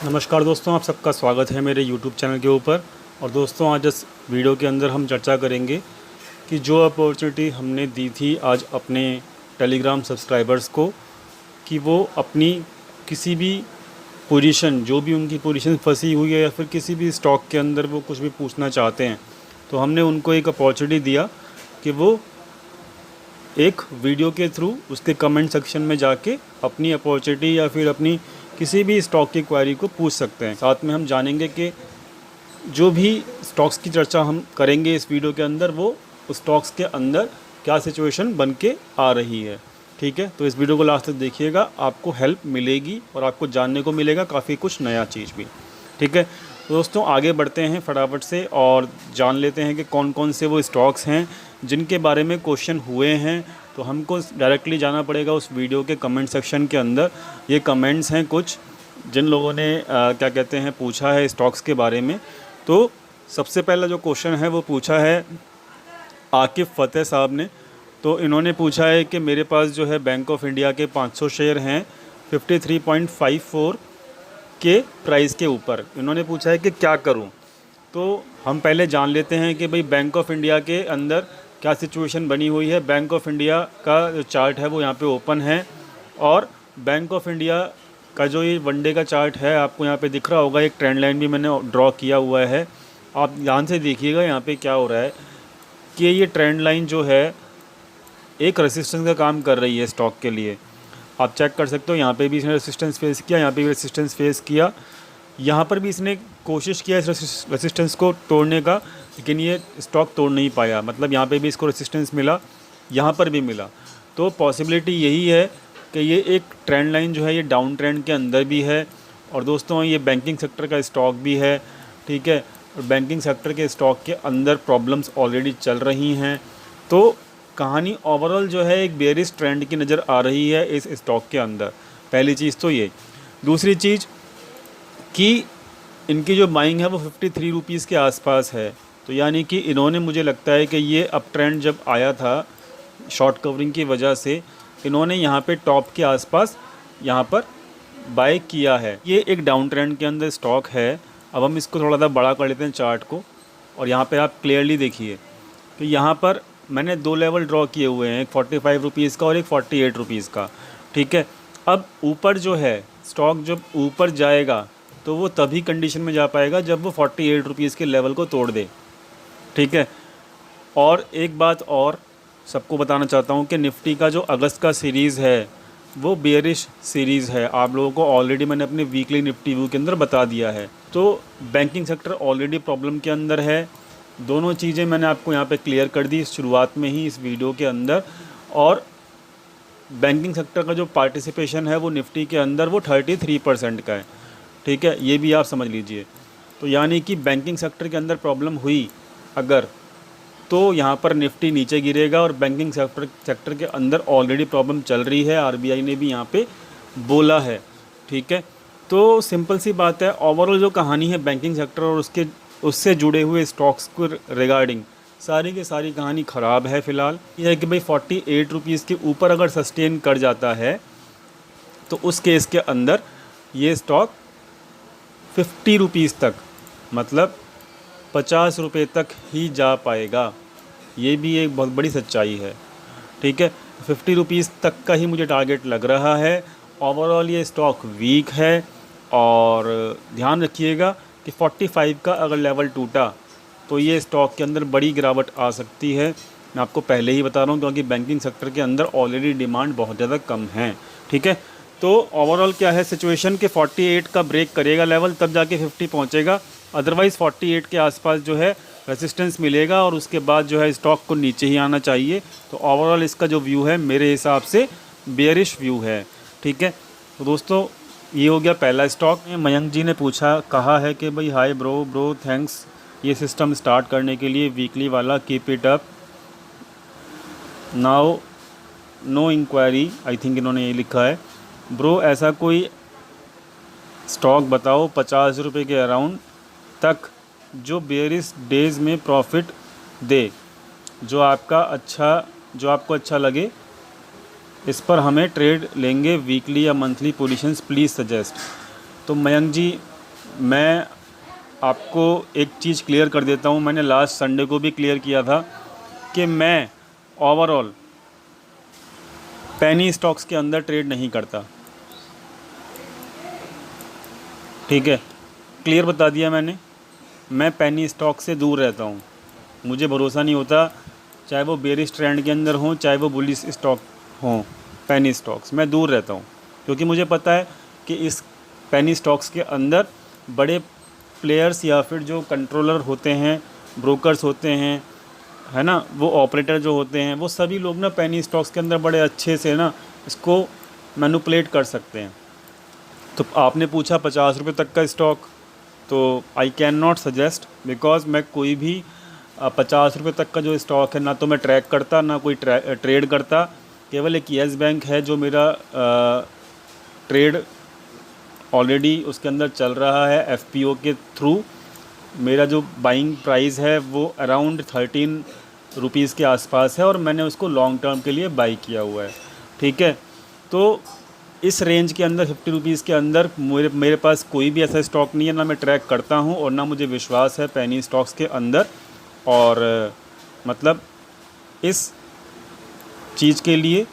नमस्कार दोस्तों, आप सबका स्वागत है मेरे YouTube चैनल के ऊपर। और दोस्तों, आज इस वीडियो के अंदर हम चर्चा करेंगे कि जो अपॉर्चुनिटी हमने दी थी आज अपने टेलीग्राम सब्सक्राइबर्स को कि वो अपनी किसी भी पोजीशन, जो भी उनकी पोजीशन फंसी हुई है या फिर किसी भी स्टॉक के अंदर वो कुछ भी पूछना चाहते हैं, तो हमने उनको एक अपॉर्चुनिटी दिया कि वो एक वीडियो के थ्रू उसके कमेंट सेक्शन में जाके अपनी अपॉर्चुनिटी या फिर अपनी किसी भी स्टॉक की क्वेरी को पूछ सकते हैं। साथ में हम जानेंगे कि जो भी स्टॉक्स की चर्चा हम करेंगे इस वीडियो के अंदर, वो उस स्टॉक्स के अंदर क्या सिचुएशन बन के आ रही है। ठीक है, तो इस वीडियो को लास्ट तक देखिएगा, आपको हेल्प मिलेगी और आपको जानने को मिलेगा काफ़ी कुछ नया चीज़ भी। ठीक है, तो दोस्तों आगे बढ़ते हैं फटाफट से और जान लेते हैं कि कौन कौन से वो स्टॉक्स हैं जिनके बारे में क्वेश्चन हुए हैं। तो हमको डायरेक्टली जाना पड़ेगा उस वीडियो के कमेंट सेक्शन के अंदर। ये कमेंट्स हैं कुछ जिन लोगों ने क्या कहते हैं पूछा है स्टॉक्स के बारे में। तो सबसे पहला जो क्वेश्चन है वो पूछा है आकिफ़ फ़तेह साहब ने। तो इन्होंने पूछा है कि मेरे पास जो है बैंक ऑफ इंडिया के 500 शेयर हैं 53.54 के प्राइस के ऊपर। इन्होंने पूछा है कि क्या करूं। तो हम पहले जान लेते हैं कि भाई बैंक ऑफ इंडिया के अंदर क्या सिचुएशन बनी हुई है। बैंक ऑफ इंडिया का जो चार्ट है वो यहाँ पे ओपन है और बैंक ऑफ इंडिया का जो ये वनडे का चार्ट है आपको यहाँ पे दिख रहा होगा। एक ट्रेंड लाइन भी मैंने ड्रॉ किया हुआ है, आप ध्यान से देखिएगा यहाँ पे क्या हो रहा है कि ये ट्रेंड लाइन जो है एक रेसिस्टेंस का काम कर रही है स्टॉक के लिए। आप चेक कर सकते हो, यहाँ पे भी इसने रेसिस्टेंस फेस किया, यहाँ पे भी रेसिस्टेंस फेस किया, यहाँ पर भी इसने कोशिश किया इस रेसिस्टेंस को तोड़ने का, लेकिन ये स्टॉक तोड़ नहीं पाया। मतलब यहाँ पे भी इसको रेसिस्टेंस मिला, यहाँ पर भी मिला। तो पॉसिबिलिटी यही है कि ये एक ट्रेंड लाइन जो है ये डाउन ट्रेंड के अंदर भी है। और दोस्तों ये बैंकिंग सेक्टर का स्टॉक भी है। ठीक है, और बैंकिंग सेक्टर के स्टॉक के अंदर प्रॉब्लम्स ऑलरेडी चल रही हैं। तो कहानी ओवरऑल जो है एक बेरिश ट्रेंड की नज़र आ रही है इस स्टॉक के अंदर। पहली चीज़ तो ये। दूसरी चीज़ कि इनकी जो बाइंग है वो 53 रुपीज़ के आसपास है। तो यानी कि इन्होंने, मुझे लगता है कि ये अप ट्रेंड जब आया था शॉर्ट कवरिंग की वजह से, इन्होंने यहाँ पे टॉप के आसपास यहाँ पर बाय किया है। ये एक डाउन ट्रेंड के अंदर स्टॉक है। अब हम इसको थोड़ा सा बड़ा कर लेते हैं चार्ट को, और यहाँ पे आप क्लियरली देखिए कि यहाँ पर मैंने दो लेवल ड्रॉ किए हुए हैं, एक 45 रुपीज़ का और एक 48 रुपीज़ का। ठीक है, अब ऊपर जो है स्टॉक जब ऊपर जाएगा तो वो तभी कंडीशन में जा पाएगा जब वो 48 रुपीज़ के लेवल को तोड़ दे। ठीक है, और एक बात और सबको बताना चाहता हूँ कि निफ्टी का जो अगस्त का सीरीज़ है वो बेयरिश सीरीज़ है। आप लोगों को ऑलरेडी मैंने अपने वीकली निफ्टी व्यू के अंदर बता दिया है। तो बैंकिंग सेक्टर ऑलरेडी प्रॉब्लम के अंदर है। दोनों चीज़ें मैंने आपको यहाँ पे क्लियर कर दी शुरुआत में ही इस वीडियो के अंदर। और बैंकिंग सेक्टर का जो पार्टिसिपेशन है वो निफ्टी के अंदर वो 33% का है। ठीक है, ये भी आप समझ लीजिए। तो यानी कि बैंकिंग सेक्टर के अंदर प्रॉब्लम हुई अगर, तो यहाँ पर निफ्टी नीचे गिरेगा। और बैंकिंग सेक्टर के अंदर ऑलरेडी प्रॉब्लम चल रही है, आरबीआई ने भी यहाँ पे बोला है। ठीक है, तो सिंपल सी बात है, ओवरऑल जो कहानी है बैंकिंग सेक्टर और उससे जुड़े हुए स्टॉक्स को रिगार्डिंग, सारी की सारी कहानी ख़राब है फ़िलहाल। यह है कि भाई 48 रुपीज़ के ऊपर अगर सस्टेन कर जाता है तो उस केस के अंदर ये स्टॉक 50 रुपीज़ तक, मतलब 50 रुपये तक ही जा पाएगा। ये भी एक बहुत बड़ी सच्चाई है। ठीक है, 50 रुपीज़ तक का ही मुझे टारगेट लग रहा है। ओवरऑल ये स्टॉक वीक है और ध्यान रखिएगा कि 45 का अगर लेवल टूटा तो ये स्टॉक के अंदर बड़ी गिरावट आ सकती है। मैं आपको पहले ही बता रहा हूँ क्योंकि बैंकिंग सेक्टर के अंदर ऑलरेडी डिमांड बहुत ज़्यादा कम है। ठीक है, तो ओवरऑल क्या है सिचुएशन कि 48 का ब्रेक करेगा लेवल तब जाके 50 पहुँचेगा। अदरवाइज़ 48 के आसपास जो है रेसिस्टेंस मिलेगा और उसके बाद जो है स्टॉक को नीचे ही आना चाहिए। तो ओवरऑल इसका जो व्यू है मेरे हिसाब से बेयरिश व्यू है। ठीक है, तो दोस्तों ये हो गया पहला स्टॉक। मयंक जी ने कहा है कि भाई हाय ब्रो थैंक्स ये सिस्टम स्टार्ट करने के लिए वीकली वाला, keep it up now no inquiry, I think इन्होंने ये लिखा है। ब्रो ऐसा कोई स्टॉक बताओ 50 रुपये के अराउंड तक जो बेयरिश डेज़ में प्रॉफिट दे, जो आपको अच्छा लगे। इस पर हमें ट्रेड लेंगे वीकली या मंथली पोजीशंस प्लीज़ सजेस्ट। तो मयंक जी मैं आपको एक चीज़ क्लियर कर देता हूँ, मैंने लास्ट संडे को भी क्लियर किया था कि मैं ओवरऑल पेनी स्टॉक्स के अंदर ट्रेड नहीं करता। ठीक है, क्लियर बता दिया मैंने। मैं पेनी स्टॉक से दूर रहता हूँ, मुझे भरोसा नहीं होता, चाहे वो बेरिश ट्रेंड के अंदर हों चाहे वो बुलिश स्टॉक हों, पेनी स्टॉक्स मैं दूर रहता हूँ, क्योंकि मुझे पता है कि इस पेनी स्टॉक्स के अंदर बड़े प्लेयर्स या फिर जो कंट्रोलर होते हैं, ब्रोकर्स होते हैं, है ना, वो ऑपरेटर जो होते हैं, वो सभी लोग ना पेनी स्टॉक्स के अंदर बड़े अच्छे से ना इसको मैनिपुलेट कर सकते हैं। तो आपने पूछा 50 रुपये तक का स्टॉक, तो I can not suggest, because मैं कोई भी 50 रुपये तक का जो स्टॉक है ना तो मैं ट्रैक करता ना कोई ट्रेड करता। केवल एक येस बैंक है जो मेरा ट्रेड ऑलरेडी उसके अंदर चल रहा है एफपीओ के थ्रू। मेरा जो बाइंग प्राइस है वो अराउंड 13 रुपीज़ के आसपास है और मैंने उसको लॉन्ग टर्म के लिए बाई किया हुआ है। ठीक है, तो इस रेंज के अंदर 50 रुपीज़ के अंदर मेरे पास कोई भी ऐसा स्टॉक नहीं है, ना मैं ट्रैक करता हूँ और ना मुझे विश्वास है पेनी स्टॉक्स के अंदर। और मतलब इस चीज़ के लिए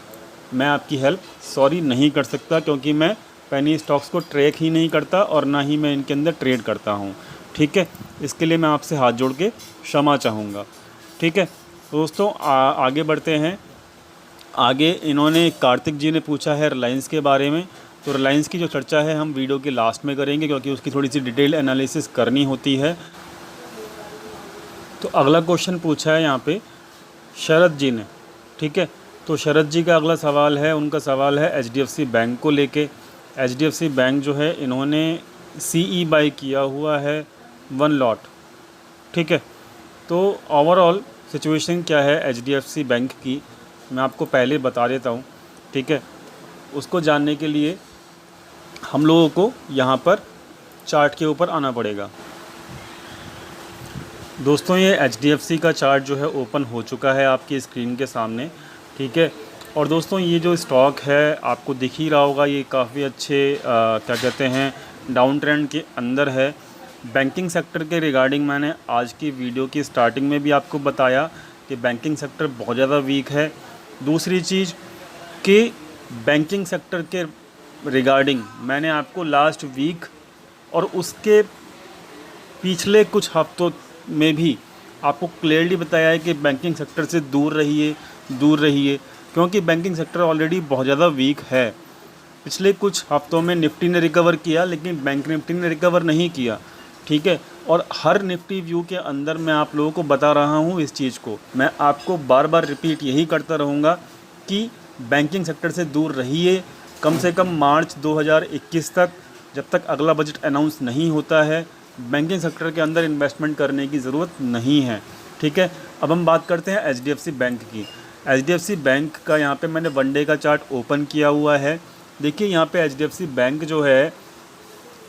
मैं आपकी हेल्प सॉरी नहीं कर सकता, क्योंकि मैं पेनी स्टॉक्स को ट्रैक ही नहीं करता और ना ही मैं इनके अंदर ट्रेड करता हूँ। ठीक है, इसके लिए मैं आपसे हाथ जोड़ के क्षमा चाहूँगा। ठीक है दोस्तों, आगे बढ़ते हैं। आगे इन्होंने कार्तिक जी ने पूछा है रिलायंस के बारे में। तो रिलायंस की जो चर्चा है हम वीडियो के लास्ट में करेंगे, क्योंकि उसकी थोड़ी सी डिटेल एनालिसिस करनी होती है। तो अगला क्वेश्चन पूछा है यहाँ पे शरद जी ने। ठीक है, तो शरद जी का अगला सवाल है, उनका सवाल है एचडीएफसी बैंक को लेके। एचडीएफसी बैंक जो है इन्होंने सीई बाई किया हुआ है 1 लॉट। ठीक है, तो ओवरऑल सिचुएशन क्या है एचडीएफसी बैंक की मैं आपको पहले बता देता हूँ। ठीक है, उसको जानने के लिए हम लोगों को यहाँ पर चार्ट के ऊपर आना पड़ेगा। दोस्तों ये एचडीएफसी का चार्ट जो है ओपन हो चुका है आपकी स्क्रीन के सामने। ठीक है, और दोस्तों ये जो स्टॉक है आपको दिख ही रहा होगा, ये काफ़ी अच्छे क्या कहते हैं डाउन ट्रेंड के अंदर है। बैंकिंग सेक्टर के रिगार्डिंग मैंने आज की वीडियो की स्टार्टिंग में भी आपको बताया कि बैंकिंग सेक्टर बहुत ज़्यादा वीक है। दूसरी चीज़ कि बैंकिंग सेक्टर के रिगार्डिंग मैंने आपको लास्ट वीक और उसके पिछले कुछ हफ्तों में भी आपको क्लियरली बताया है कि बैंकिंग सेक्टर से दूर रहिए, क्योंकि बैंकिंग सेक्टर ऑलरेडी बहुत ज़्यादा वीक है। पिछले कुछ हफ्तों में निफ्टी ने रिकवर किया, लेकिन बैंक निफ्टी ने रिकवर नहीं किया। ठीक है, और हर निफ्टी व्यू के अंदर मैं आप लोगों को बता रहा हूँ इस चीज़ को, मैं आपको बार बार रिपीट यही करता रहूँगा कि बैंकिंग सेक्टर से दूर रहिए। कम से कम मार्च 2021 तक, जब तक अगला बजट अनाउंस नहीं होता है, बैंकिंग सेक्टर के अंदर इन्वेस्टमेंट करने की ज़रूरत नहीं है। ठीक है, अब हम बात करते हैं एचडीएफसी बैंक की। एचडीएफसी बैंक का यहाँ पे मैंने वन डे का चार्ट ओपन किया हुआ है। देखिए यहाँ पे एचडीएफसी बैंक जो है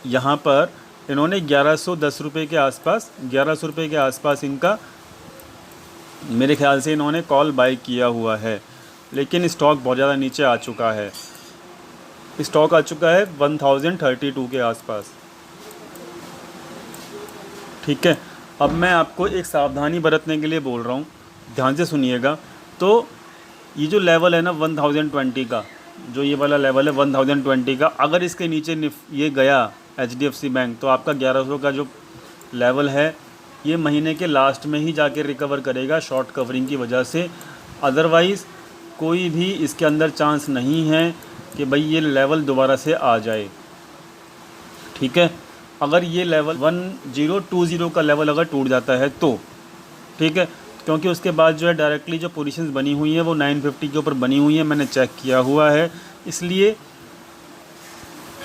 यहाँ पर इन्होंने 1110 रुपये के आसपास, 1100 रुपये के आसपास इनका मेरे ख्याल से इन्होंने कॉल बाय किया हुआ है, लेकिन स्टॉक बहुत ज़्यादा नीचे आ चुका है। स्टॉक आ चुका है 1032 के आसपास। ठीक है, अब मैं आपको एक सावधानी बरतने के लिए बोल रहा हूँ, ध्यान से सुनिएगा। तो ये जो लेवल है ना 1020 का, जो ये वाला लेवल है 1020 का, अगर इसके नीचे ये गया एचडीएफसी बैंक तो आपका 1100 का जो लेवल है ये महीने के लास्ट में ही जाके रिकवर करेगा शॉर्ट कवरिंग की वजह से। अदरवाइज़ कोई भी इसके अंदर चांस नहीं है कि भाई ये लेवल दोबारा से आ जाए। ठीक है, अगर ये लेवल 1020 का लेवल अगर टूट जाता है तो ठीक है, क्योंकि उसके बाद जो है डायरेक्टली जो पोजीशंस बनी हुई हैं वो 950 के ऊपर बनी हुई हैं, मैंने चेक किया हुआ है। इसलिए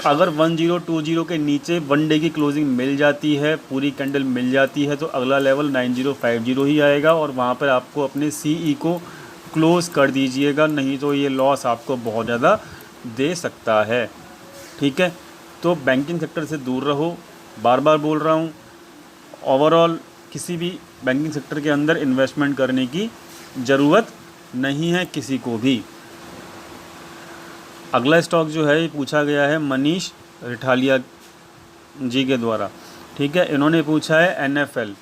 अगर 1020 के नीचे वन डे की क्लोजिंग मिल जाती है, पूरी कैंडल मिल जाती है, तो अगला लेवल 9050 ही आएगा और वहाँ पर आपको अपने सीई को क्लोज़ कर दीजिएगा, नहीं तो ये लॉस आपको बहुत ज़्यादा दे सकता है। ठीक है, तो बैंकिंग सेक्टर से दूर रहो, बार बार बोल रहा हूँ। ओवरऑल किसी भी बैंकिंग सेक्टर के अंदर इन्वेस्टमेंट करने की ज़रूरत नहीं है किसी को भी। अगला स्टॉक जो है ये पूछा गया है मनीष रिठालिया जी के द्वारा। ठीक है। इन्होंने पूछा है NFL।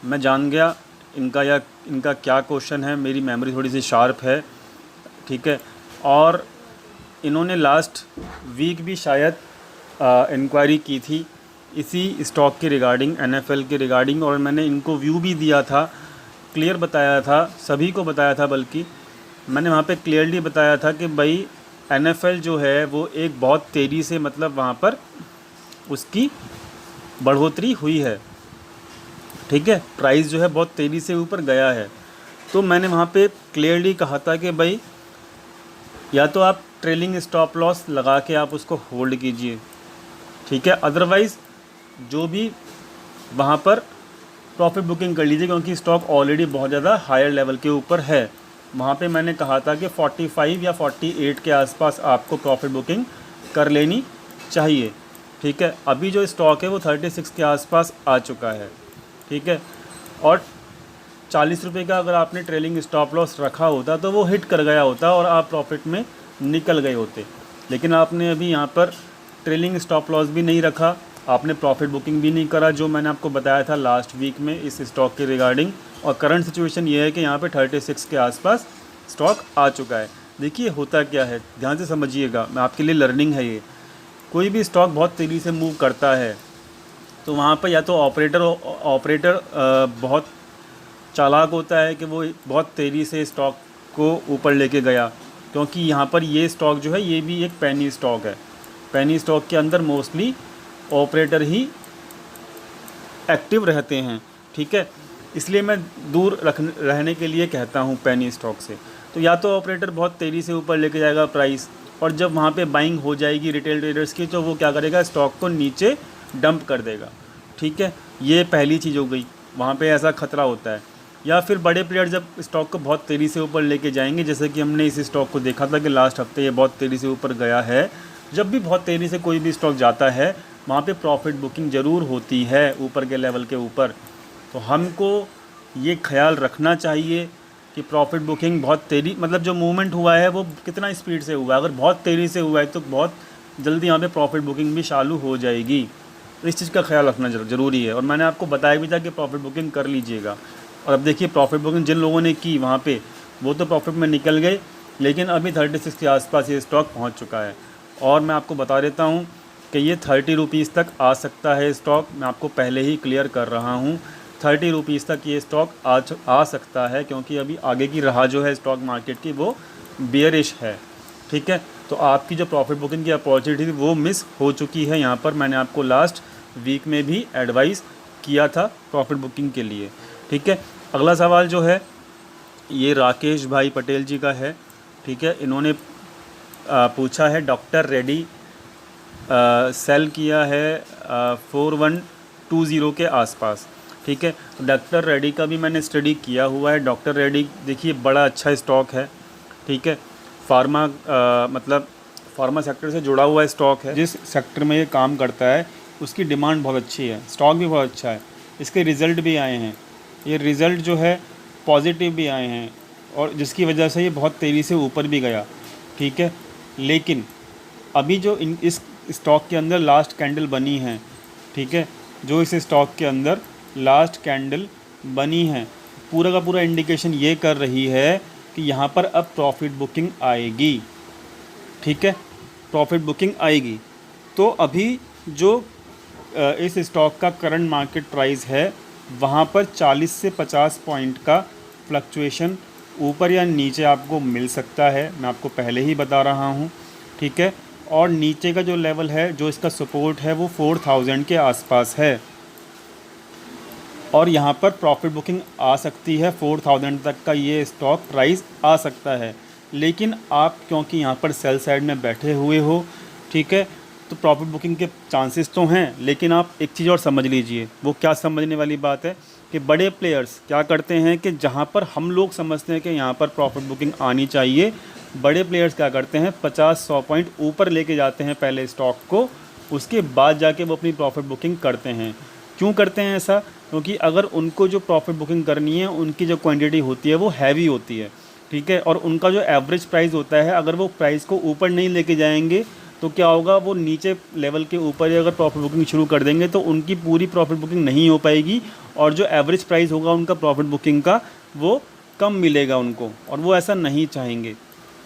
मैं जान गया इनका क्या क्वेश्चन है, मेरी मेमोरी थोड़ी सी शार्प है, ठीक है। और इन्होंने लास्ट वीक भी शायद इंक्वायरी की थी इसी स्टॉक के रिगार्डिंग, NFL के रिगार्डिंग, और मैंने इनको व्यू भी दिया था, क्लियर बताया था, सभी को बताया था, बल्कि मैंने वहाँ पे क्लियरली बताया था कि भाई NFL जो है वो एक बहुत तेज़ी से, मतलब वहाँ पर उसकी बढ़ोतरी हुई है, ठीक है। प्राइस जो है बहुत तेज़ी से ऊपर गया है। तो मैंने वहाँ पे क्लियरली कहा था कि भाई या तो आप ट्रेलिंग स्टॉप लॉस लगा के आप उसको होल्ड कीजिए, ठीक है, अदरवाइज़ जो भी वहाँ पर प्रॉफिट बुकिंग कर लीजिए, क्योंकि स्टॉक ऑलरेडी बहुत ज़्यादा हायर लेवल के ऊपर है। वहाँ पे मैंने कहा था कि 45 या 48 के आसपास आपको प्रॉफिट बुकिंग कर लेनी चाहिए, ठीक है। अभी जो स्टॉक है वो 36 के आसपास आ चुका है, ठीक है। और 40 रुपये का अगर आपने ट्रेलिंग स्टॉप लॉस रखा होता तो वो हिट कर गया होता और आप प्रॉफिट में निकल गए होते, लेकिन आपने अभी यहाँ पर ट्रेलिंग स्टॉप लॉस भी नहीं रखा, आपने प्रॉफिट बुकिंग भी नहीं करा, जो मैंने आपको बताया था लास्ट वीक में इस स्टॉक के रिगार्डिंग। और करंट सिचुएशन ये है कि यहाँ पे 36 के आसपास स्टॉक आ चुका है। देखिए होता क्या है, ध्यान से समझिएगा, मैं आपके लिए लर्निंग है ये। कोई भी स्टॉक बहुत तेज़ी से मूव करता है तो वहाँ पर या तो ऑपरेटर बहुत चालाक होता है कि वो बहुत तेज़ी से स्टॉक को ऊपर लेके गया, क्योंकि यहाँ पर ये स्टॉक जो है ये भी एक पेनी स्टॉक है। पेनी स्टॉक के अंदर मोस्टली ऑपरेटर ही एक्टिव रहते हैं, ठीक है, इसलिए मैं दूर रहने के लिए कहता हूँ पेनी स्टॉक से। तो या तो ऑपरेटर बहुत तेज़ी से ऊपर लेके जाएगा प्राइस, और जब वहाँ पे बाइंग हो जाएगी रिटेल ट्रेडर्स की तो वो क्या करेगा, स्टॉक को नीचे डंप कर देगा, ठीक है। ये पहली चीज़ हो गई, वहाँ पे ऐसा खतरा होता है। या फिर बड़े प्लेयर जब स्टॉक को बहुत तेज़ी से ऊपर लेके जाएंगे, जैसे कि हमने इस स्टॉक को देखा था कि लास्ट हफ्ते ये बहुत तेज़ी से ऊपर गया है। जब भी बहुत तेज़ी से कोई भी स्टॉक जाता है वहाँ पे प्रॉफिट बुकिंग ज़रूर होती है ऊपर के लेवल के ऊपर। तो हमको ये ख्याल रखना चाहिए कि प्रॉफिट बुकिंग बहुत तेज़ी, मतलब जो मूवमेंट हुआ है वो कितना स्पीड से हुआ है। अगर बहुत तेज़ी से हुआ है तो बहुत जल्दी यहाँ पे प्रॉफिट बुकिंग भी चालू हो जाएगी, तो इस चीज़ का ख्याल रखना ज़रूरी है। और मैंने आपको बताया भी था कि प्रॉफिट बुकिंग कर लीजिएगा। और अब देखिए प्रॉफिट बुकिंग जिन लोगों ने की वहाँ पे वो तो प्रॉफिट में निकल गए, लेकिन अभी 36 के आसपास ये स्टॉक पहुँच चुका है। और मैं आपको बता देता हूँ कि ये 30 रुपीज़ तक आ सकता है स्टॉक, मैं आपको पहले ही क्लियर कर रहा हूँ। 30 रुपीज़ तक ये स्टॉक आ सकता है, क्योंकि अभी आगे की राह जो है स्टॉक मार्केट की वो बेयरिश है, ठीक है। तो आपकी जो प्रॉफिट बुकिंग की अपॉर्चुनिटी थी वो मिस हो चुकी है। यहाँ पर मैंने आपको लास्ट वीक में भी एडवाइस किया था प्रॉफिट बुकिंग के लिए, ठीक है। अगला सवाल जो है ये राकेश भाई पटेल जी का है, ठीक है। इन्होंने पूछा है डॉक्टर रेड्डी सेल किया है 4120 के आसपास, ठीक है। तो डॉक्टर रेड्डी का भी मैंने स्टडी किया हुआ है। डॉक्टर रेड्डी देखिए बड़ा अच्छा स्टॉक है, ठीक है। फार्मा मतलब फार्मा सेक्टर से जुड़ा हुआ स्टॉक है। जिस सेक्टर में ये काम करता है उसकी डिमांड बहुत अच्छी है, स्टॉक भी बहुत अच्छा है, इसके रिज़ल्ट भी आए हैं, ये रिज़ल्ट जो है पॉजिटिव भी आए हैं, और जिसकी वजह से ये बहुत तेज़ी से ऊपर भी गया, ठीक है। लेकिन अभी जो इस स्टॉक के अंदर लास्ट कैंडल बनी है, ठीक है, जो इस स्टॉक के अंदर लास्ट कैंडल बनी है, पूरा का पूरा इंडिकेशन ये कर रही है कि यहाँ पर अब प्रॉफिट बुकिंग आएगी, ठीक है, प्रॉफिट बुकिंग आएगी। तो अभी जो इस स्टॉक का करंट मार्केट प्राइस है वहाँ पर 40 से 50 पॉइंट का फ्लक्चुएशन ऊपर या नीचे आपको मिल सकता है, मैं आपको पहले ही बता रहा हूँ, ठीक है। और नीचे का जो लेवल है, जो इसका सपोर्ट है वो 4000 के आसपास है, और यहाँ पर प्रॉफिट बुकिंग आ सकती है 4000 तक का ये स्टॉक प्राइस आ सकता है। लेकिन आप क्योंकि यहाँ पर सेल साइड में बैठे हुए हो, ठीक है, तो प्रॉफिट बुकिंग के चांसेस तो हैं, लेकिन आप एक चीज़ और समझ लीजिए। वो क्या समझने वाली बात है कि बड़े प्लेयर्स क्या करते हैं कि जहाँ पर हम लोग समझते हैं कि यहाँ पर प्रॉफिट बुकिंग आनी चाहिए, बड़े प्लेयर्स क्या करते हैं 50-100 पॉइंट ऊपर लेके जाते हैं पहले स्टॉक को, उसके बाद जाके वो अपनी प्रॉफिट बुकिंग करते हैं। क्यों करते हैं ऐसा? क्योंकि अगर उनको जो प्रॉफिट बुकिंग करनी है उनकी जो क्वांटिटी होती है वो हैवी होती है, ठीक है, और उनका जो एवरेज प्राइस होता है, अगर वो प्राइस को ऊपर नहीं लेके जाएंगे तो क्या होगा, वो नीचे लेवल के ऊपर ही अगर प्रॉफिट बुकिंग शुरू कर देंगे तो उनकी पूरी प्रॉफिट बुकिंग नहीं हो पाएगी, और जो एवरेज प्राइस होगा उनका प्रॉफिट बुकिंग का वो कम मिलेगा उनको, और वो ऐसा नहीं चाहेंगे।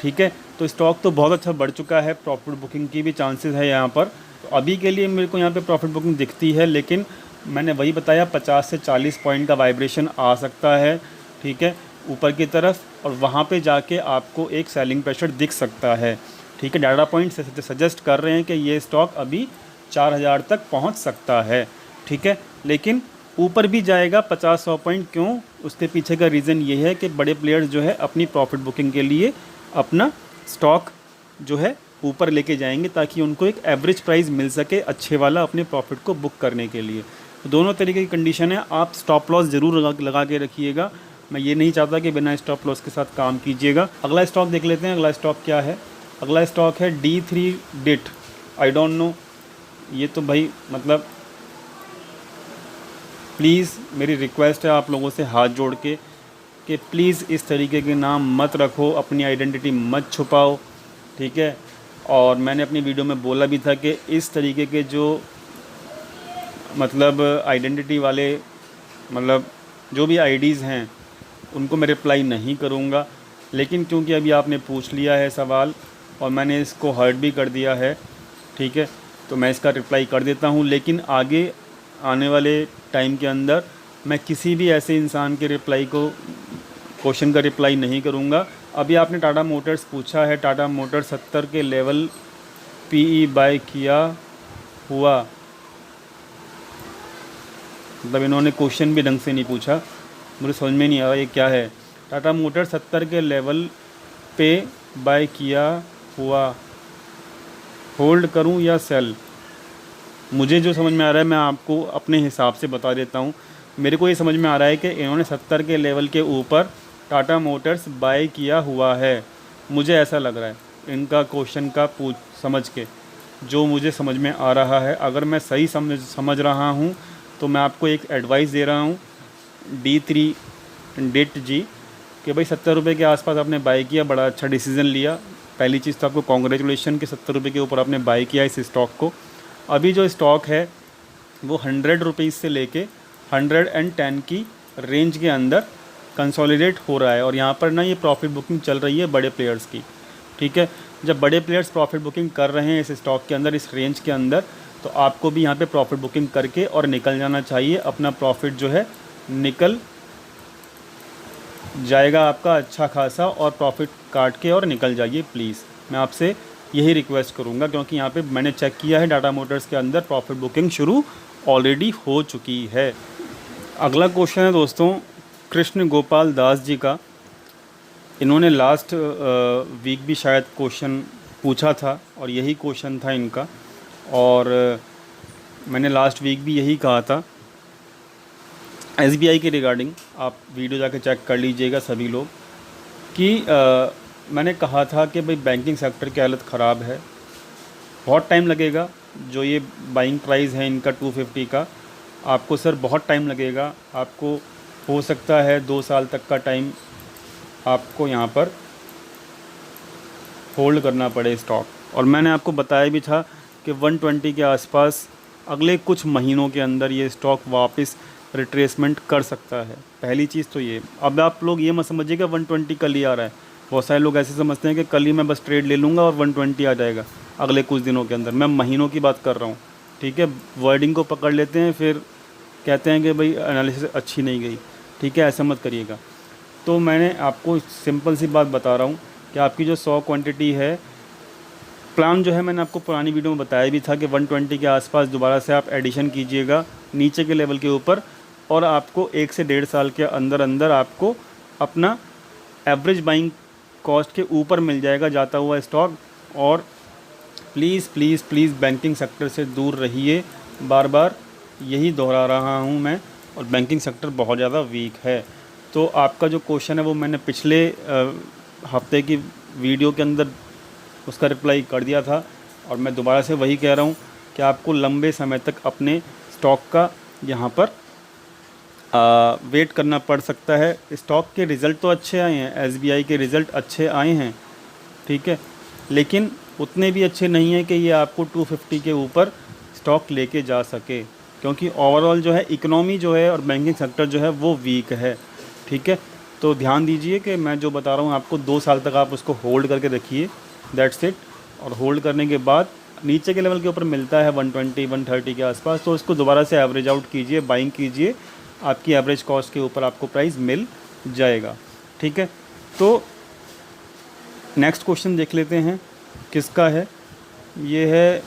ठीक है, तो स्टॉक तो बहुत अच्छा बढ़ चुका है, प्रॉफिट बुकिंग की भी चांसेस है यहाँ पर। तो अभी के लिए मेरे को यहाँ पे प्रॉफिट बुकिंग दिखती है, लेकिन मैंने वही बताया 50 से 40 पॉइंट का वाइब्रेशन आ सकता है, ठीक है, ऊपर की तरफ, और वहाँ पे जाके आपको एक सेलिंग प्रेशर दिख सकता है। ठीक है, डाटा पॉइंट सजेस्ट कर रहे हैं कि ये स्टॉक अभी 4000 तक पहुँच सकता है। ठीक है, लेकिन ऊपर भी जाएगा 50-100 पॉइंट। क्यों? उसके पीछे का रीज़न ये है कि बड़े प्लेयर्स जो है अपनी प्रॉफिट बुकिंग के लिए अपना स्टॉक जो है ऊपर लेके जाएंगे, ताकि उनको एक एवरेज प्राइस मिल सके अच्छे वाला अपने प्रॉफिट को बुक करने के लिए। तो दोनों तरीके की कंडीशन है, आप स्टॉप लॉस ज़रूर लगा के रखिएगा। मैं ये नहीं चाहता कि बिना स्टॉप लॉस के साथ काम कीजिएगा। अगला स्टॉक देख लेते हैं। अगला स्टॉक क्या है? अगला स्टॉक है D3 डिट। आई डोंट नो, ये तो भाई मतलब प्लीज़ मेरी रिक्वेस्ट है आप लोगों से हाथ जोड़ के कि प्लीज़ इस तरीके के नाम मत रखो, अपनी आइडेंटिटी मत छुपाओ। ठीक है, और मैंने अपनी वीडियो में बोला भी था कि इस तरीके के जो मतलब आइडेंटिटी वाले मतलब जो भी आईडीज़ हैं उनको मैं रिप्लाई नहीं करूँगा। लेकिन क्योंकि अभी आपने पूछ लिया है सवाल और मैंने इसको हर्ट भी कर दिया है, ठीक है, तो मैं इसका रिप्लाई कर देता हूँ। लेकिन आगे आने वाले टाइम के अंदर मैं किसी भी ऐसे इंसान के रिप्लाई को क्वेश्चन का रिप्लाई नहीं करूँगा। अभी आपने टाटा मोटर्स पूछा है, टाटा मोटर्स 70 के लेवल पीई बाय किया हुआ, मतलब इन्होंने क्वेश्चन भी ढंग से नहीं पूछा, मुझे समझ में नहीं आया ये क्या है। टाटा मोटर्स 70 के लेवल पे बाय किया हुआ, होल्ड करूं या सेल? मुझे जो समझ में आ रहा है मैं आपको अपने हिसाब से बता देता हूं। मेरे को ये समझ में आ रहा है कि इन्होंने 70 के लेवल के ऊपर टाटा मोटर्स बाय किया हुआ है, मुझे ऐसा लग रहा है इनका क्वेश्चन का समझ के, जो मुझे समझ में आ रहा है। अगर मैं सही समझ रहा हूँ तो मैं आपको एक एडवाइस दे रहा हूँ D3 डिट जी कि भाई 70 रुपये के आसपास आपने बाय किया, बड़ा अच्छा डिसीज़न लिया। पहली चीज़ तो आपको कॉन्ग्रेचुलेशन कि 70 रुपये के ऊपर आपने बाय किया इस स्टॉक को। अभी जो स्टॉक है वो 100 रुपीज़ से लेके 110 की रेंज के अंदर कंसोलिडेट हो रहा है, और यहाँ पर ना ये प्रॉफिट बुकिंग चल रही है बड़े प्लेयर्स की। ठीक है, जब बड़े प्लेयर्स प्रॉफिट बुकिंग कर रहे हैं इस स्टॉक के अंदर, इस रेंज के अंदर, तो आपको भी यहाँ पे प्रॉफिट बुकिंग करके और निकल जाना चाहिए। अपना प्रॉफिट जो है निकल जाएगा आपका अच्छा खासा, और प्रॉफिट काट के और निकल जाइए प्लीज़। मैं आपसे यही रिक्वेस्ट करूँगा, क्योंकि यहाँ पे मैंने चेक किया है टाटा मोटर्स के अंदर प्रॉफिट बुकिंग शुरू ऑलरेडी हो चुकी है। अगला क्वेश्चन है दोस्तों कृष्ण गोपाल दास जी का। इन्होंने लास्ट वीक भी शायद क्वेश्चन पूछा था और यही क्वेश्चन था इनका, और मैंने लास्ट वीक भी यही कहा था SBI के रिगार्डिंग। आप वीडियो जाके चेक कर लीजिएगा सभी लोग कि मैंने कहा था कि भाई बैंकिंग सेक्टर की हालत ख़राब है, बहुत टाइम लगेगा। जो ये बाइंग प्राइस है इनका 250 का, आपको सर बहुत टाइम लगेगा, आपको हो सकता है 2 साल तक का टाइम आपको यहाँ पर होल्ड करना पड़े स्टॉक। और मैंने आपको बताया भी था कि 120 के आसपास अगले कुछ महीनों के अंदर ये स्टॉक वापस रिट्रेसमेंट कर सकता है। पहली चीज़ तो ये। अब आप लोग ये मत समझिएगा 120 कल ही आ रहा है। बहुत सारे लोग ऐसे समझते हैं कि कल ही मैं बस ट्रेड ले लूँगा और 120 आ जाएगा अगले कुछ दिनों के अंदर। मैं महीनों की बात कर रहा हूँ, ठीक है। वर्डिंग को पकड़ लेते हैं, फिर कहते हैं कि भाई एनालिसिस अच्छी नहीं गई, ठीक है, ऐसा मत करिएगा। तो मैंने आपको सिंपल सी बात बता रहा हूँ कि आपकी जो 100 क्वांटिटी है, प्लान जो है मैंने आपको पुरानी वीडियो में बताया भी था कि 120 के आसपास दोबारा से आप एडिशन कीजिएगा नीचे के लेवल के ऊपर, और आपको 1 से 1.5 साल के अंदर अंदर आपको अपना एवरेज बाइंग कॉस्ट के ऊपर मिल जाएगा जाता हुआ स्टॉक। और please please please banking sector से दूर रहिए, बार बार यही दोहरा रहा हूँ मैं। और बैंकिंग सेक्टर बहुत ज़्यादा वीक है। तो आपका जो क्वेश्चन है वो मैंने पिछले हफ्ते की वीडियो के अंदर उसका रिप्लाई कर दिया था, और मैं दोबारा से वही कह रहा हूँ कि आपको लंबे समय तक अपने स्टॉक का यहाँ पर वेट करना पड़ सकता है। स्टॉक के रिज़ल्ट तो अच्छे आए हैं, SBI के रिज़ल्ट अच्छे आए हैं, ठीक है, लेकिन उतने भी अच्छे नहीं हैं कि ये आपको 250 के ऊपर स्टॉक लेके जा सके, क्योंकि ओवरऑल जो है इकोनॉमी जो है और बैंकिंग सेक्टर जो है वो वीक है। ठीक है, तो ध्यान दीजिए कि मैं जो बता रहा हूँ आपको 2 साल तक आप उसको होल्ड करके रखिए, दैट्स इट। और होल्ड करने के बाद नीचे के लेवल के ऊपर मिलता है 120 130 के आसपास, तो इसको दोबारा से एवरेज आउट कीजिए, बाइंग कीजिए, आपकी एवरेज कॉस्ट के ऊपर आपको प्राइस मिल जाएगा। ठीक है, तो नेक्स्ट क्वेश्चन देख लेते हैं किसका है। ये है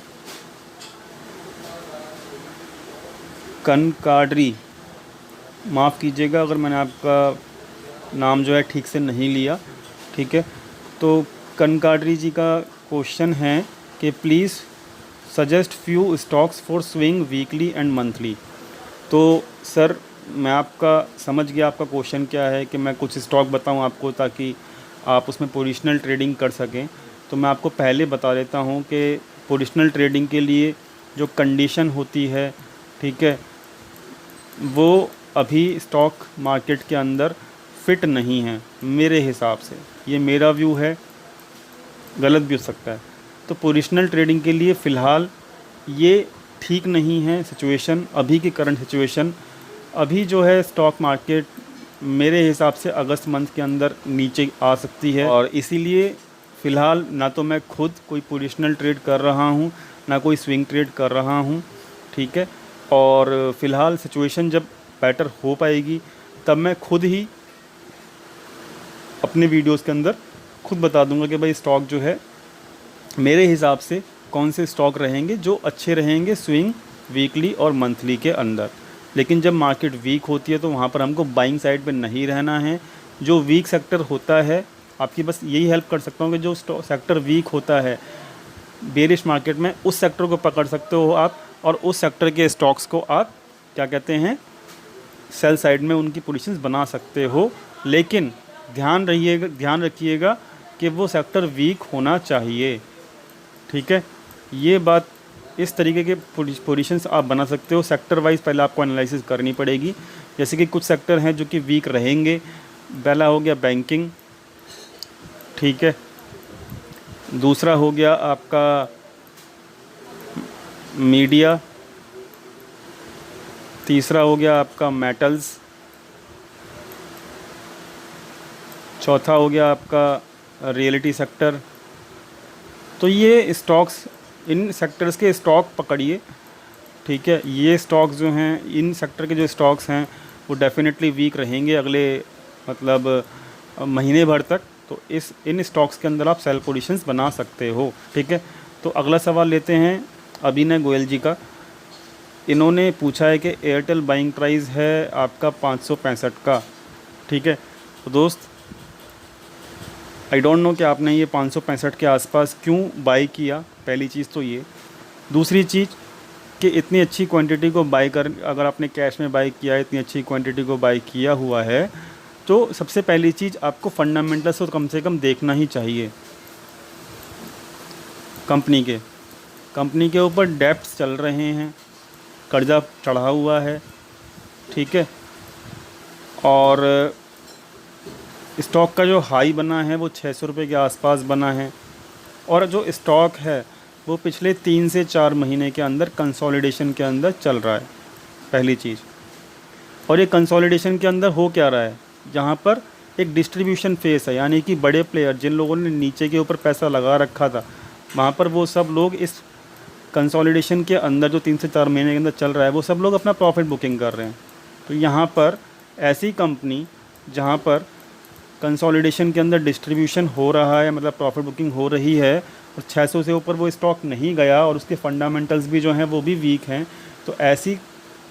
कनकाडरी, माफ़ कीजिएगा अगर मैंने आपका नाम जो है ठीक से नहीं लिया। ठीक है, तो कनकाडरी जी का क्वेश्चन है कि please suggest few stocks for swing weekly and monthly. तो सर मैं आपका समझ गया आपका क्वेश्चन क्या है, कि मैं कुछ स्टॉक बताऊं आपको ताकि आप उसमें पोजिशनल ट्रेडिंग कर सकें। तो मैं आपको पहले बता देता हूं कि पोजिशनल ट्रेडिंग के लिए जो कंडीशन होती है, ठीक है, वो अभी स्टॉक मार्केट के अंदर फिट नहीं है मेरे हिसाब से। ये मेरा व्यू है, गलत भी हो सकता है। तो पोजिशनल ट्रेडिंग के लिए फ़िलहाल ये ठीक नहीं है सिचुएशन, अभी की करंट सिचुएशन। अभी जो है स्टॉक मार्केट मेरे हिसाब से अगस्त मंथ के अंदर नीचे आ सकती है, और इसीलिए फ़िलहाल ना तो मैं खुद कोई पोजिशनल ट्रेड कर रहा हूँ, ना कोई स्विंग ट्रेड कर रहा हूँ। ठीक है, और फ़िलहाल सिचुएशन जब बेटर हो पाएगी तब मैं खुद ही अपने वीडियोस के अंदर खुद बता दूंगा कि भाई स्टॉक जो है मेरे हिसाब से कौन से स्टॉक रहेंगे जो अच्छे रहेंगे स्विंग वीकली और मंथली के अंदर। लेकिन जब मार्केट वीक होती है तो वहाँ पर हमको बाइंग साइड पे नहीं रहना है। जो वीक सेक्टर होता है, आपकी बस यही हेल्प कर सकता हूँ कि जो सेक्टर वीक होता है बेरिश मार्केट में, उस सेक्टर को पकड़ सकते हो आप, और उस सेक्टर के स्टॉक्स को आप क्या कहते हैं, सेल साइड में उनकी पोजीशंस बना सकते हो। लेकिन ध्यान रखिएगा कि वो सेक्टर वीक होना चाहिए। ठीक है, ये बात, इस तरीके के पोजीशंस आप बना सकते हो। सेक्टर वाइज पहले आपको एनालिसिस करनी पड़ेगी। जैसे कि कुछ सेक्टर हैं जो कि वीक रहेंगे। पहला हो गया बैंकिंग, ठीक है, दूसरा हो गया आपका मीडिया, तीसरा हो गया आपका मेटल्स, चौथा हो गया आपका रियलिटी सेक्टर। तो ये स्टॉक्स, इन सेक्टर्स के स्टॉक पकड़िए। ठीक है, ये स्टॉक्स जो हैं, इन सेक्टर के जो स्टॉक्स हैं वो डेफिनेटली वीक रहेंगे अगले मतलब महीने भर तक। तो इन स्टॉक्स के अंदर आप सेल पोजीशंस बना सकते हो। ठीक है, तो अगला सवाल लेते हैं अभिनय गोयल जी का। इन्होंने पूछा है कि एयरटेल बाइंग प्राइस है आपका 565 का। ठीक है, तो दोस्त आई डोंट नो कि आपने ये 565 के आसपास क्यों बाई किया, पहली चीज़ तो ये। दूसरी चीज़ कि इतनी अच्छी क्वांटिटी को बाई कर, अगर आपने कैश में बाई किया है, इतनी अच्छी क्वांटिटी को बाई किया हुआ है, तो सबसे पहली चीज़ आपको फंडामेंटल्स तो कम से कम देखना ही चाहिए। कंपनी के ऊपर डेब्ट्स चल रहे हैं, कर्जा चढ़ा हुआ है। ठीक है, और स्टॉक का जो हाई बना है वो 600 रुपये के आसपास बना है, और जो स्टॉक है वो पिछले 3 से 4 महीने के अंदर कंसोलिडेशन के अंदर चल रहा है, पहली चीज़। और ये कंसोलिडेशन के अंदर हो क्या रहा है, जहाँ पर एक डिस्ट्रीब्यूशन फेस है, यानी कि बड़े प्लेयर जिन लोगों ने नीचे के ऊपर पैसा लगा रखा था, वहाँ पर वो सब लोग इस कंसोलिडेशन के अंदर जो 3 से 4 महीने के अंदर चल रहा है, वो सब लोग अपना प्रॉफिट बुकिंग कर रहे हैं। तो यहाँ पर ऐसी कंपनी जहाँ पर कंसोलिडेशन के अंदर डिस्ट्रीब्यूशन हो रहा है, मतलब प्रॉफिट बुकिंग हो रही है, और 600 से ऊपर वो स्टॉक नहीं गया, और उसके फंडामेंटल्स भी जो हैं वो भी वीक हैं, तो ऐसी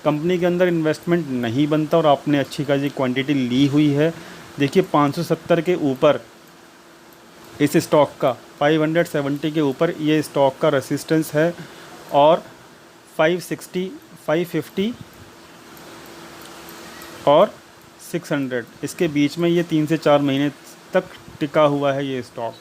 कंपनी के अंदर इन्वेस्टमेंट नहीं बनता। और आपने अच्छी खासी क्वांटिटी ली हुई है। देखिए 570 के ऊपर इस स्टॉक का, 570 के ऊपर ये स्टॉक का रेसिस्टेंस है, और 560, 550 और 600 इसके बीच में ये 3 से 4 महीने तक टिका हुआ है ये स्टॉक।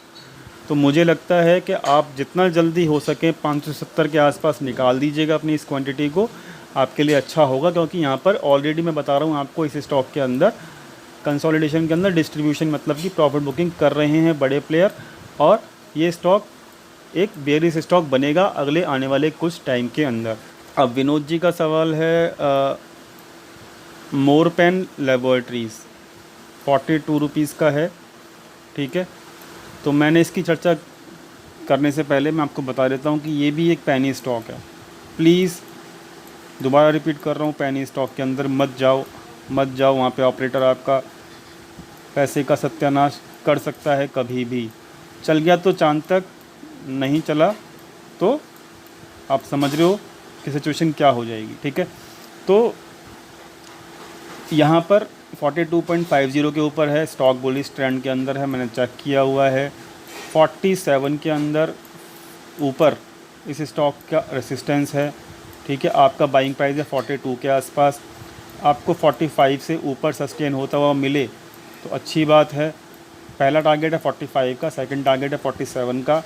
तो मुझे लगता है कि आप जितना जल्दी हो सके 570 के आसपास निकाल दीजिएगा अपनी इस क्वांटिटी को, आपके लिए अच्छा होगा। क्योंकि यहाँ पर ऑलरेडी मैं बता रहा हूँ आपको, इस स्टॉक के अंदर कंसोलिडेशन के अंदर डिस्ट्रीब्यूशन मतलब कि प्रॉफिट बुकिंग कर रहे हैं बड़े प्लेयर, और ये स्टॉक एक बेयरिश स्टॉक बनेगा अगले आने वाले कुछ टाइम के अंदर। अब विनोद जी का सवाल है मोरपेन लेबोरेटरीज़ 42 रुपीज़ का है, ठीक है। तो मैंने इसकी चर्चा करने से पहले मैं आपको बता देता हूँ कि ये भी एक पेनी स्टॉक है। प्लीज़ दोबारा रिपीट कर रहा हूँ, पेनी स्टॉक के अंदर मत जाओ वहाँ पे ऑपरेटर आपका पैसे का सत्यानाश कर सकता है कभी भी। चल गया तो चांद तक, नहीं चला तो आप समझ रहे हो कि सिचुएशन क्या हो जाएगी, ठीक है। तो यहाँ पर 42.50 के ऊपर है, स्टॉक बुलिश ट्रेंड के अंदर है, मैंने चेक किया हुआ है। 47 के अंदर ऊपर इस स्टॉक का रेसिस्टेंस है, ठीक है। आपका बाइंग प्राइस है 42 के आसपास। आपको 45 से ऊपर सस्टेन होता हुआ मिले तो अच्छी बात है। पहला टारगेट है 45 का, सेकंड टारगेट है 47 का।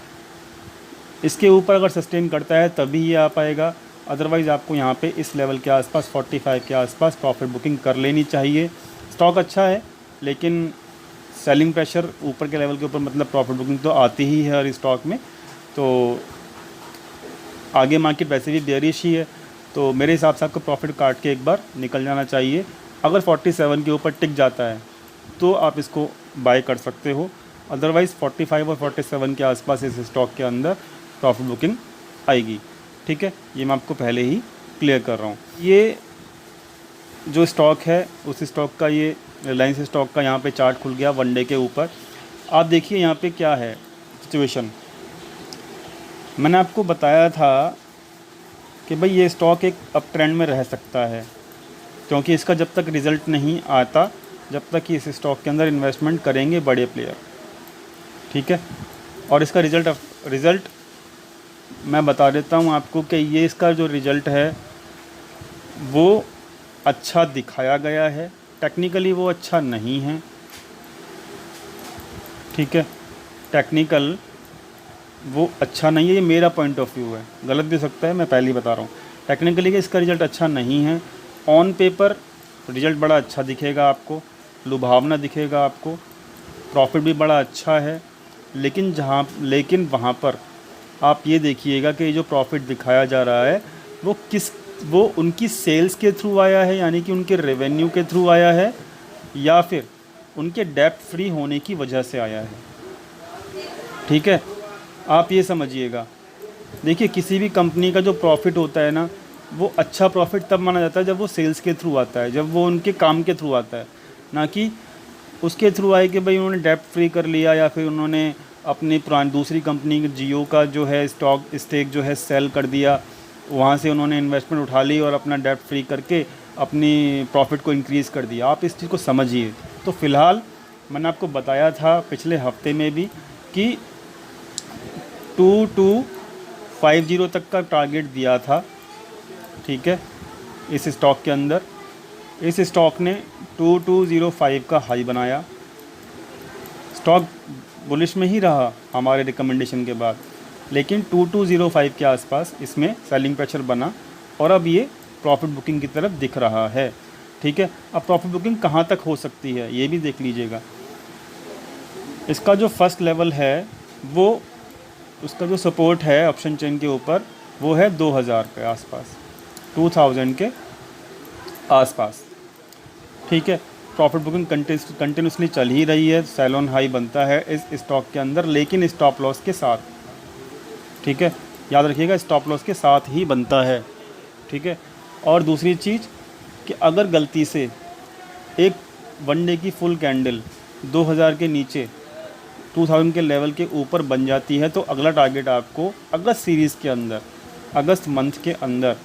इसके ऊपर अगर सस्टेन करता है तभी ये आ पाएगा, अदरवाइज़ आपको यहाँ पे इस लेवल के आसपास 45 के आसपास प्रॉफिट बुकिंग कर लेनी चाहिए। स्टॉक अच्छा है लेकिन सेलिंग प्रेशर ऊपर के लेवल के ऊपर, मतलब प्रॉफिट बुकिंग तो आती ही है हर स्टॉक में। तो आगे मार्केट वैसे भी बेयरिश ही है, तो मेरे हिसाब से आपको प्रॉफिट काट के एक बार निकल जाना चाहिए। अगर 47 के ऊपर टिक जाता है तो आप इसको बाय कर सकते हो, अदरवाइज़ 45 और 47 के आसपास इस स्टॉक के अंदर प्रॉफिट बुकिंग आएगी, ठीक है। ये मैं आपको पहले ही क्लियर कर रहा हूँ। ये जो स्टॉक है उस स्टॉक का, ये रिलायंस स्टॉक का यहाँ पे चार्ट खुल गया वन डे के ऊपर। आप देखिए यहाँ पे क्या है सिचुएशन। मैंने आपको बताया था कि भाई ये स्टॉक एक अप ट्रेंड में रह सकता है, क्योंकि इसका जब तक रिज़ल्ट नहीं आता, जब तक कि इस स्टॉक के अंदर इन्वेस्टमेंट करेंगे बड़े प्लेयर, ठीक है। और इसका रिज़ल्ट मैं बता देता हूँ आपको कि ये इसका जो रिज़ल्ट है वो अच्छा दिखाया गया है, टेक्निकली वो अच्छा नहीं है, ठीक है। टेक्निकल वो अच्छा नहीं है, ये मेरा पॉइंट ऑफ व्यू है, गलत भी सकता है, मैं पहले ही बता रहा हूँ। टेक्निकली इसका रिज़ल्ट अच्छा नहीं है। ऑन पेपर रिज़ल्ट बड़ा अच्छा दिखेगा आपको, लुभावना दिखेगा आपको, प्रॉफिट भी बड़ा अच्छा है, लेकिन वहाँ पर आप ये देखिएगा कि जो प्रॉफिट दिखाया जा रहा है वो उनकी सेल्स के थ्रू आया है, यानी कि उनके रेवेन्यू के थ्रू आया है, या फिर उनके डेब्ट फ्री होने की वजह से आया है, ठीक है। आप ये समझिएगा। देखिए किसी भी कंपनी का जो प्रॉफिट होता है ना, वो अच्छा प्रॉफिट तब माना जाता है जब वो सेल्स के थ्रू आता है, जब वो उनके काम के थ्रू आता है, ना कि उसके थ्रू आए कि भाई उन्होंने डेब्ट फ्री कर लिया या फिर उन्होंने अपनी पुरानी दूसरी कंपनी जियो का जो है स्टेक जो है सेल कर दिया, वहाँ से उन्होंने इन्वेस्टमेंट उठा ली और अपना डेब्ट फ्री करके अपनी प्रॉफिट को इंक्रीज़ कर दिया। आप इस चीज़ को समझिए। तो फ़िलहाल मैंने आपको बताया था पिछले हफ्ते में भी कि 2250 तक का टारगेट दिया था, ठीक है, इस स्टॉक के अंदर। इस स्टॉक ने 2205 का हाई बनाया, स्टॉक बुलिश में ही रहा हमारे रिकमेंडेशन के बाद, लेकिन 2205 के आसपास इसमें सेलिंग प्रेशर बना और अब ये प्रॉफिट बुकिंग की तरफ दिख रहा है, ठीक है। अब प्रॉफिट बुकिंग कहाँ तक हो सकती है ये भी देख लीजिएगा। इसका जो फर्स्ट लेवल है वो, उसका जो सपोर्ट है ऑप्शन चेन के ऊपर वो है 2000 के आसपास, 2000 के आसपास, ठीक है। प्रॉफिट बुकिंग कंटिन्यूसली चल ही रही है, सेल ऑन हाई बनता है इस स्टॉक के अंदर, लेकिन स्टॉप लॉस के साथ, ठीक है। याद रखिएगा स्टॉप लॉस के साथ ही बनता है, ठीक है। और दूसरी चीज़ कि अगर गलती से एक वन डे की फुल कैंडल 2000 के नीचे 2000 के लेवल के ऊपर बन जाती है तो अगला टारगेट आपको अगस्त सीरीज़ के अंदर, अगस्त मंथ के अंदर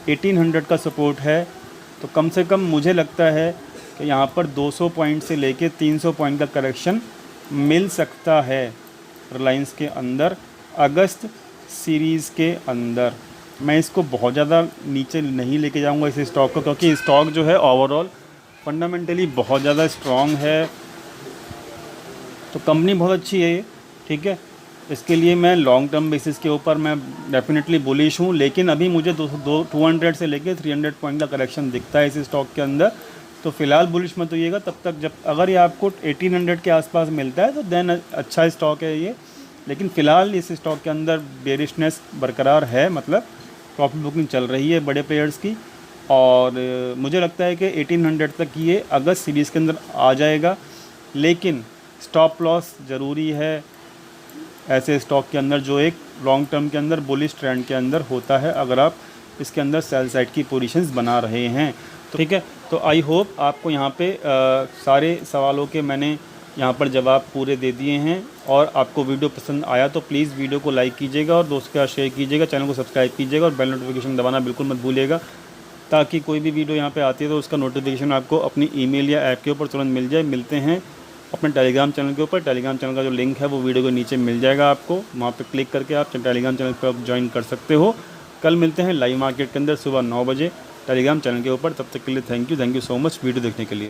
1800 का सपोर्ट है। तो कम से कम मुझे लगता है कि यहाँ पर 200 पॉइंट से लेके 300 पॉइंट का करेक्शन मिल सकता है रिलायंस के अंदर अगस्त सीरीज़ के अंदर। मैं इसको बहुत ज़्यादा नीचे नहीं लेके जाऊँगा इस स्टॉक को, क्योंकि स्टॉक जो है ओवरऑल फंडामेंटली बहुत ज़्यादा स्ट्रॉन्ग है, तो कंपनी बहुत अच्छी है ये, ठीक है। इसके लिए मैं लॉन्ग टर्म बेसिस के ऊपर मैं डेफिनेटली बुलिश हूँ, लेकिन अभी मुझे 200 से लेके 300 पॉइंट का करेक्शन दिखता है इस स्टॉक के अंदर। तो फ़िलहाल बुलिश मत होइएगा तब तक, जब अगर ये आपको 1800 के आसपास मिलता है तो देन अच्छा स्टॉक है ये, लेकिन फ़िलहाल इस स्टॉक के अंदर बेरिशनेस बरकरार है, मतलब प्रॉफिट बुकिंग चल रही है बड़े प्लेयर्स की। और मुझे लगता है कि 1800 तक ये अगस्त सीरीज़ के अंदर आ जाएगा, लेकिन स्टॉप लॉस ज़रूरी है ऐसे स्टॉक के अंदर जो एक लॉन्ग टर्म के अंदर बुलिश ट्रेंड के अंदर होता है, अगर आप इसके अंदर सेल साइड की पोजीशंस बना रहे हैं तो ठीक है। तो आई होप आपको यहाँ पे सारे सवालों के मैंने यहाँ पर जवाब पूरे दे दिए हैं, और आपको वीडियो पसंद आया तो प्लीज़ वीडियो को लाइक कीजिएगा और दोस्तों के साथ शेयर कीजिएगा, चैनल को सब्सक्राइब कीजिएगा और बेल नोटिफिकेशन दबाना बिल्कुल मत भूलिएगा, ताकि कोई भी वीडियो यहाँ पे आती है तो उसका नोटिफिकेशन आपको अपनी ईमेल या ऐप के ऊपर तुरंत मिल जाए। मिलते हैं अपने टेलीग्राम चैनल के ऊपर। टेलीग्राम चैनल का जो लिंक है वो वीडियो के नीचे मिल जाएगा आपको, वहाँ पे क्लिक करके आप टेलीग्राम चैनल पर आप ज्वाइन कर सकते हो। कल मिलते हैं लाइव मार्केट के अंदर सुबह 9 बजे टेलीग्राम चैनल के ऊपर। तब तक के लिए thank you so much video देखने के लिए।